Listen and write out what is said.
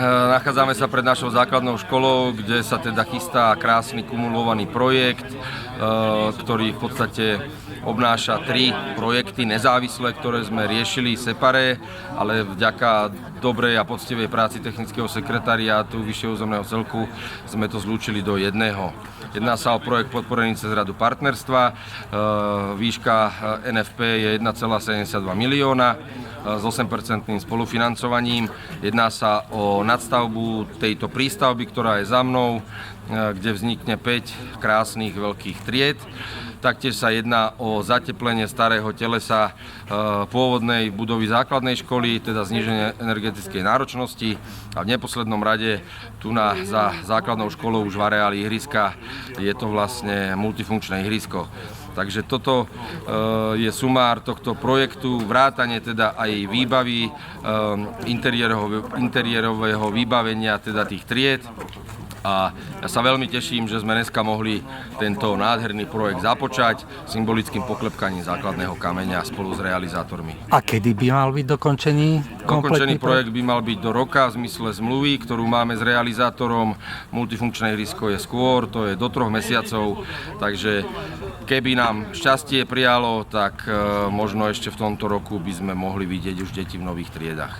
Nachádzame sa pred našou základnou školou, kde sa teda chystá krásny kumulovaný projekt, ktorý v podstate obnáša 3 projekty nezávislé, ktoré sme riešili separé, ale vďaka dobrej a poctivej práci technického sekretariátu Vyššieho územného celku sme to zlúčili do jedného. Jedná sa o projekt podporený cez Radu partnerstva, výška NFP je 1,72 milióna s 8% spolufinancovaním. Jedná sa o nadstavbu tejto prístavby, ktorá je za mnou, kde vznikne 5 krásnych veľkých tried. Taktiež sa jedná o zateplenie starého telesa pôvodnej budovy základnej školy, teda zníženie energetickej náročnosti. A v neposlednom rade tu za základnou školou už v areáli ihriska je to vlastne multifunkčné ihrisko. Takže toto je sumár tohto projektu, vrátane teda aj výbavy, interiérového vybavenia teda tých tried. A ja sa veľmi teším, že sme dneska mohli tento nádherný projekt započať symbolickým poklepkaním základného kameňa spolu s realizátormi. A kedy by mal byť dokončený? Dokončený projekt by mal byť do roka v zmysle zmluvy, ktorú máme s realizátorom. Multifunkčné ihrisko je skôr, to je do 3 mesiacov. Takže keby nám šťastie prijalo, tak možno ešte v tomto roku by sme mohli vidieť už deti v nových triedách.